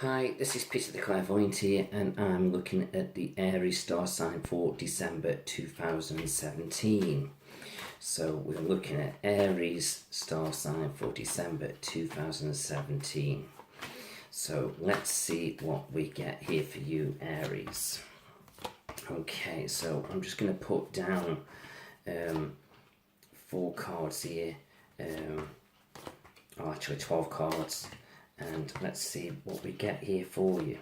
Hi, this is Peter the Clairvoyant here, and I'm looking at the Aries star sign for December 2017. So we're looking at Aries star sign for December 2017. So let's see what we get here for you, Aries. Okay, so I'm just going to put down 4 cards here. Actually 12 cards. And let's see what we get here for you.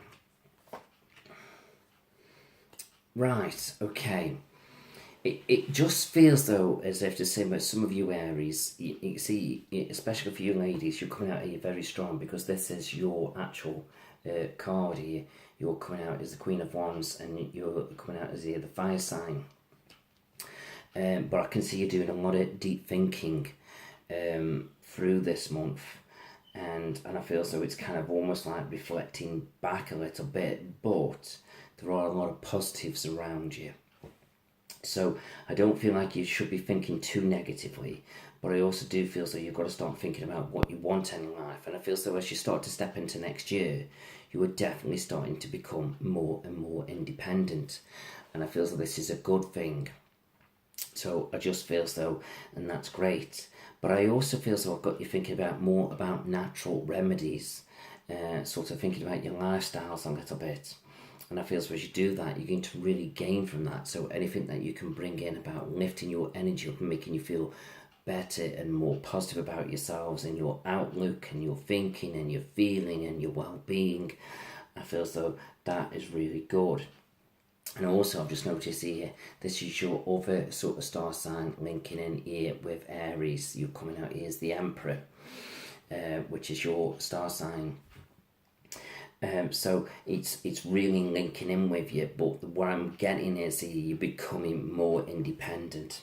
Right, okay. It just feels though as if the same as some of you Aries, you see, especially for you ladies, you're coming out here very strong because this is your actual card here. You're coming out as the Queen of Wands and you're coming out as the fire sign. But I can see you doing a lot of deep thinking through this month. And I feel so it's kind of almost like reflecting back a little bit, but there are a lot of positives around you. So I don't feel like you should be thinking too negatively, but I also do feel so you've got to start thinking about what you want in life. And I feel so as you start to step into next year, you are definitely starting to become more and more independent. And I feel so this is a good thing. So I just feel so, and that's great. But I also feel so I've got you thinking about more about natural remedies, sort of thinking about your lifestyles a little bit. And I feel so as you do that, you're going to really gain from that. So anything that you can bring in about lifting your energy up and making you feel better and more positive about yourselves and your outlook and your thinking and your feeling and your well-being, I feel as though that is really good. And also I've just noticed here, this is your other sort of star sign linking in here with Aries. You're coming out here as the Emperor, which is your star sign. So it's really linking in with you, but what I'm getting is here, you're becoming more independent.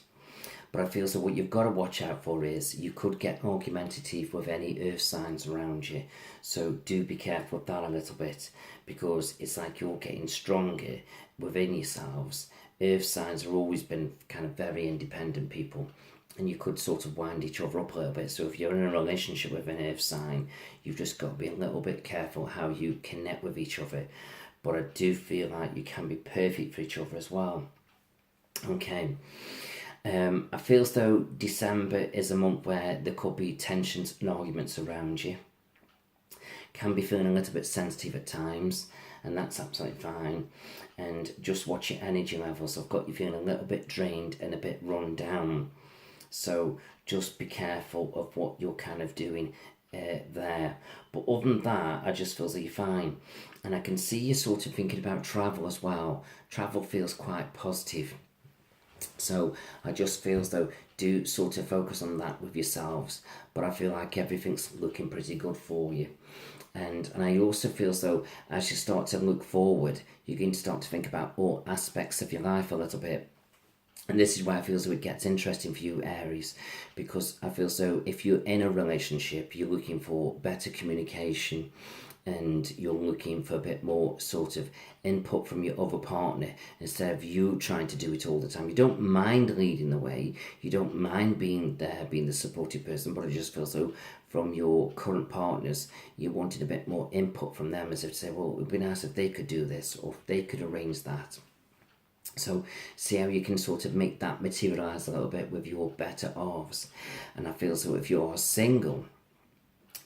But I feel so what you've got to watch out for is you could get argumentative with any earth signs around you. So do be careful with that a little bit because it's like you're getting stronger within yourselves. Earth signs have always been kind of very independent people and you could sort of wind each other up a little bit. So if you're in a relationship with an earth sign, you've just got to be a little bit careful how you connect with each other. But I do feel like you can be perfect for each other as well. Okay. I feel as though December is a month where there could be tensions and arguments around you. Can be feeling a little bit sensitive at times, and that's absolutely fine. And just watch your energy levels. I've got you feeling a little bit drained and a bit run down. So just be careful of what you're kind of doing there. But other than that, I just feel that you're fine. And I can see you sort of thinking about travel as well. Travel feels quite positive. So I just feel as though do sort of focus on that with yourselves. But I feel like everything's looking pretty good for you. And I also feel as though as you start to look forward, you're going to start to think about all aspects of your life a little bit. And this is why I feel as though it gets interesting for you, Aries, because I feel so if you're in a relationship, you're looking for better communication and you're looking for a bit more sort of input from your other partner instead of you trying to do it all the time. You don't mind leading the way, you don't mind being there, being the supportive person, but I just feel so from your current partners, you wanted a bit more input from them as if to say, well, it would be nice if they could do this or if they could arrange that. So see how you can sort of make that materialise a little bit with your better halves. And I feel so if you're single,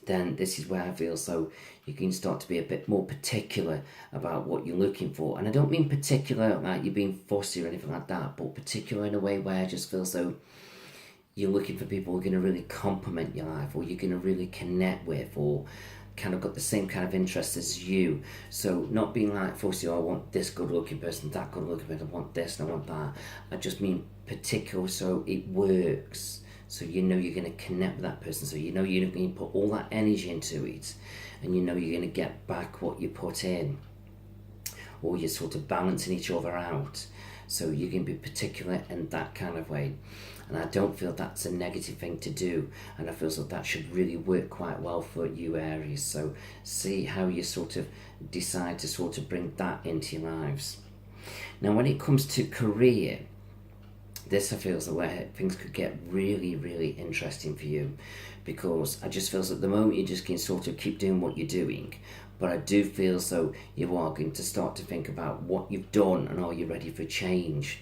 then this is where I feel so you can start to be a bit more particular about what you're looking for. And I don't mean particular like you're being fussy or anything like that, but particular in a way where I just feel so you're looking for people who are going to really complement your life or you're going to really connect with or kind of got the same kind of interests as you. So not being like fussy, oh, I want this good looking person, that good looking person, I want this and I want that. I just mean particular so it works. So you know you're going to connect with that person. So you know you're going to put all that energy into it and you know you're going to get back what you put in. Or you're sort of balancing each other out. So you can be particular in that kind of way. And I don't feel that's a negative thing to do. And I feel so that should really work quite well for you, Aries. So see how you sort of decide to sort of bring that into your lives. Now when it comes to career, this I feel is where things could get really, really interesting for you because I just feel as at the moment you just can sort of keep doing what you're doing, but I do feel so you are going to start to think about what you've done and are you ready for change.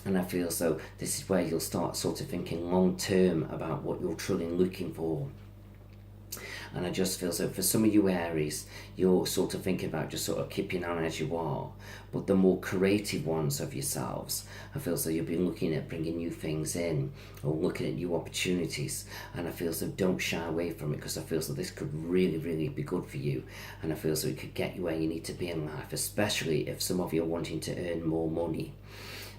And I feel so this is where you'll start sort of thinking long term about what you're truly looking for. And I just feel so for some of you Aries, you're sort of thinking about just sort of keeping on as you are. But the more creative ones of yourselves, I feel so you'll be looking at bringing new things in or looking at new opportunities. And I feel so don't shy away from it, because I feel so this could really, really be good for you. And I feel so it could get you where you need to be in life, especially if some of you are wanting to earn more money.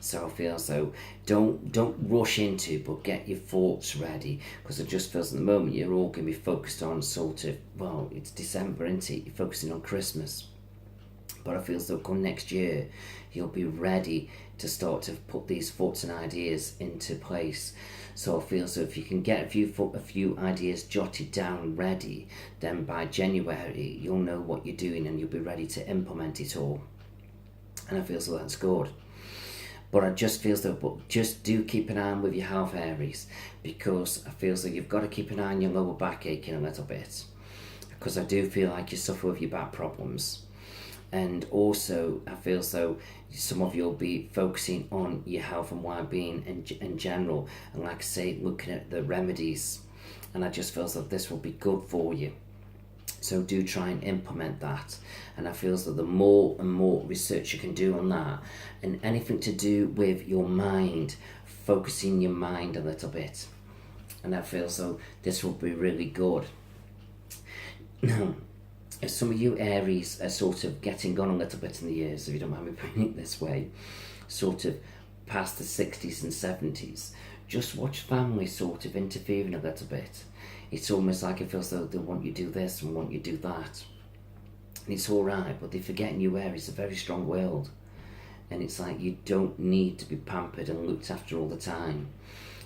So I feel so don't rush into, but get your thoughts ready, because I just feel at the moment you're all going to be focused on sort of, well, it's December, isn't it? You're focusing on Christmas. But I feel so come next year, you'll be ready to start to put these thoughts and ideas into place. So I feel so if you can get a few ideas jotted down ready, then by January you'll know what you're doing and you'll be ready to implement it all. And I feel so that's good. But I just feel so, but just do keep an eye on with your health, Aries, because I feel so you've got to keep an eye on your lower back aching a little bit, because I do feel like you suffer with your back problems. And also I feel so some of you will be focusing on your health and well-being in general, and like I say, looking at the remedies, and I just feel so this will be good for you. So do try and implement that. And I feel that the more and more research you can do on that, and anything to do with your mind, focusing your mind a little bit, and I feel so this will be really good. Now, if some of you Aries are sort of getting on a little bit in the years, if you don't mind me putting it this way, sort of past the 60s and 70s, just watch family sort of interfering a little bit. It's almost like it feels though they want you to do this and want you to do that. And it's alright, but they forget you Aries, a very strong world. And it's like you don't need to be pampered and looked after all the time.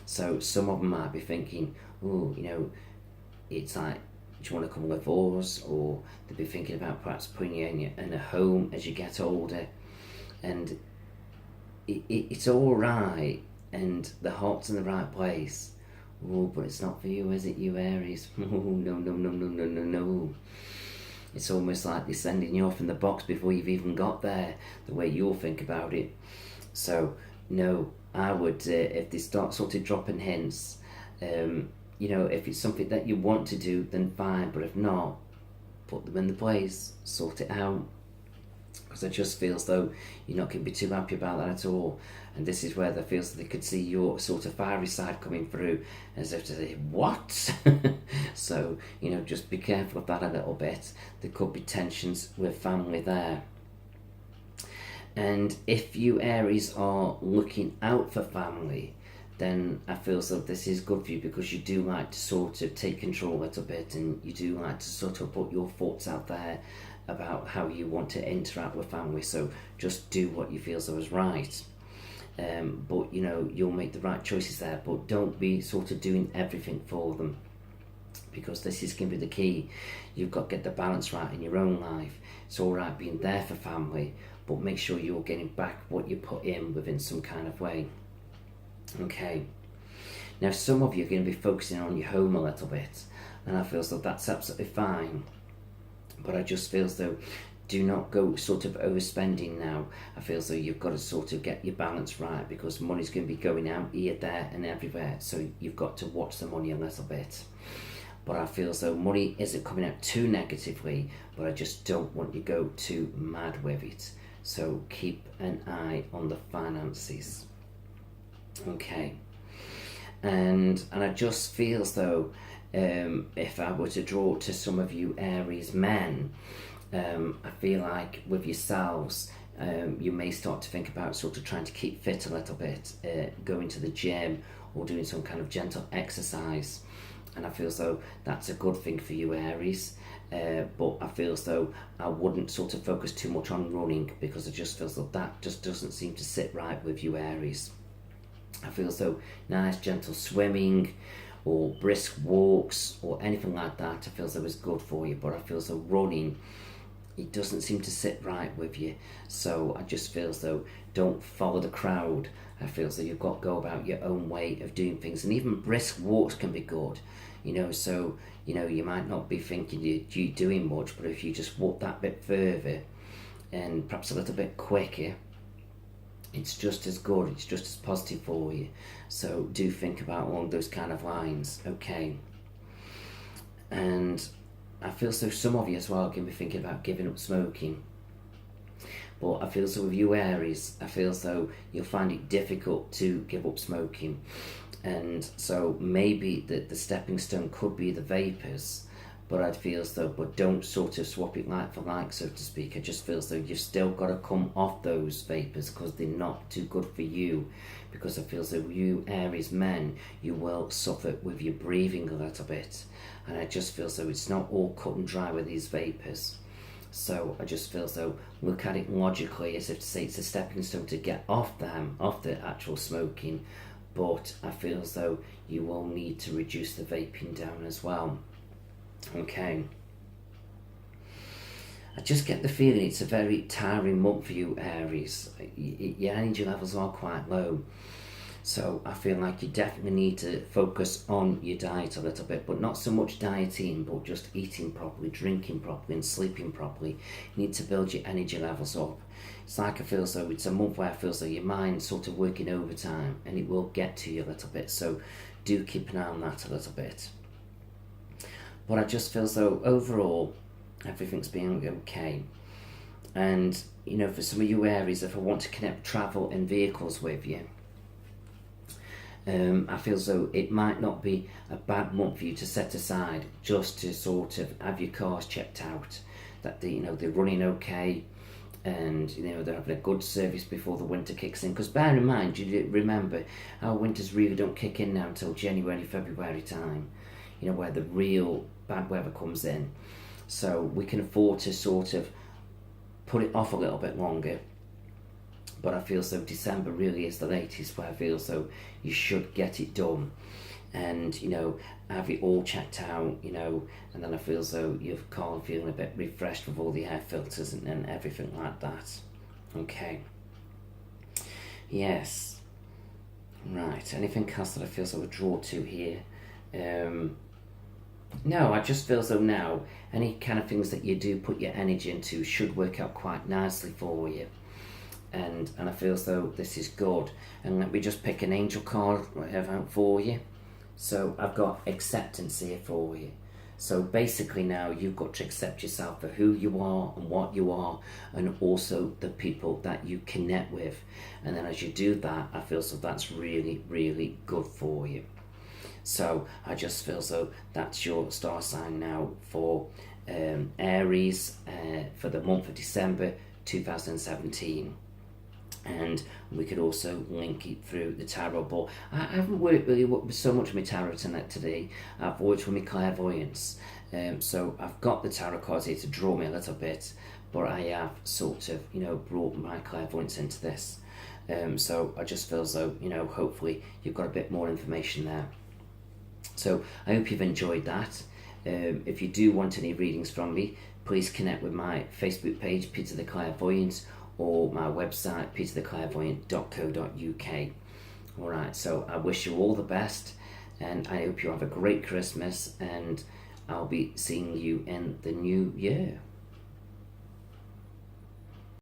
So some of them might be thinking, oh, you know, it's like, do you want to come live with us? Or they'll be thinking about perhaps putting you in a home as you get older. And it's alright, and the heart's in the right place. Oh, but it's not for you, is it, you Aries? Oh, no. It's almost like they're sending you off in the box before you've even got there, the way you'll think about it. So, no, I would, if they start sort of dropping hints, you know, if it's something that you want to do, then fine, but if not, put them in the place, sort it out. Because I just feel as though you're not going to be too happy about that at all. And this is where they feel that they could see your sort of fiery side coming through, as if to say, what? So, you know, just be careful of that a little bit. There could be tensions with family there. And if you Aries are looking out for family, then I feel so this is good for you, because you do like to sort of take control a little bit, and you do like to sort of put your thoughts out there about how you want to interact with family. So just do what you feel so is right. But you know, you'll make the right choices there, but don't be sort of doing everything for them, because this is going to be the key. You've got to get the balance right in your own life. It's all right being there for family, but make sure you're getting back what you put in within some kind of way. Okay, now some of you are going to be focusing on your home a little bit, and I feel so that's absolutely fine, but I just feel as though do not go sort of overspending now. I feel as though you've got to sort of get your balance right, because money's going to be going out here, there and everywhere, so you've got to watch the money a little bit. But I feel as though money isn't coming out too negatively, but I just don't want you to go too mad with it. So keep an eye on the finances. Okay, and I just feel as though if I were to draw to some of you Aries men, I feel like with yourselves, you may start to think about sort of trying to keep fit a little bit, going to the gym or doing some kind of gentle exercise, and I feel as though that's a good thing for you Aries. But I feel as though I wouldn't sort of focus too much on running, because I just feel as though that just doesn't seem to sit right with you Aries. I feel as though nice gentle swimming or brisk walks or anything like that, I feel as though is good for you. But I feel as though running, it doesn't seem to sit right with you. So I just feel as though don't follow the crowd. I feel as though you've got to go about your own way of doing things, and even brisk walks can be good. So you might not be thinking you're doing much, but if you just walk that bit further and perhaps a little bit quicker, it's just as good, it's just as positive for you. So do think about along those kind of lines, okay? And I feel so some of you as well can be thinking about giving up smoking. But I feel so with you Aries, I feel so you'll find it difficult to give up smoking. And so maybe the stepping stone could be the vapors, but I'd feel as though, but don't sort of swap it like for like, so to speak. I just feel as though you've still got to come off those vapors because they're not too good for you. Because I feel as though you Aries men, you will suffer with your breathing a little bit. And I just feel as though it's not all cut and dry with these vapors. So I just feel as though look at it logically as if to say it's a stepping stone to get off the actual smoking. But I feel as though you will need to reduce the vaping down as well. Okay. I just get the feeling it's a very tiring month for you Aries. Your energy levels are quite low. So I feel like you definitely need to focus on your diet a little bit, but not so much dieting, but just eating properly, drinking properly and sleeping properly. You need to build your energy levels up. It's like I feel as though it's a month where I feel as though your mind's sort of working overtime and it will get to you a little bit. So do keep an eye on that a little bit. But I just feel as though overall everything's been okay. And for some of you Aries, if I want to connect travel and vehicles with you, I feel as though it might not be a bad month for you to set aside just to sort of have your cars checked out, that they're running okay, and they're having a good service before the winter kicks in. Because bear in mind, you remember our winters really don't kick in now until January, February time, where the real bad weather comes in. So we can afford to sort of put it off a little bit longer. But I feel so December really is the latest where I feel so you should get it done and have it all checked out, and then I feel so you're calm, feeling a bit refreshed with all the air filters and everything like that. Okay. Yes. Right. Anything else that I feel so I draw to here? No, I just feel so now any kind of things that you do put your energy into should work out quite nicely for you. And I feel as though this is good. And let me just pick an angel card out for you. So I've got acceptance here for you. So basically now you've got to accept yourself for who you are and what you are, and also the people that you connect with. And then as you do that, I feel so that's really, really good for you. So I just feel so that's your star sign now for Aries for the month of December 2017. And we could also link it through the tarot, but I haven't worked so much with my tarot today. I've worked with my clairvoyance. So I've got the tarot cards here to draw me a little bit, but I have sort of, brought my clairvoyance into this. So I just feel as though, hopefully you've got a bit more information there. So I hope you've enjoyed that. If you do want any readings from me, please connect with my Facebook page, Peter the Clairvoyant, or my website, petertheclairvoyant.co.uk. Alright, so I wish you all the best, and I hope you have a great Christmas, and I'll be seeing you in the new year.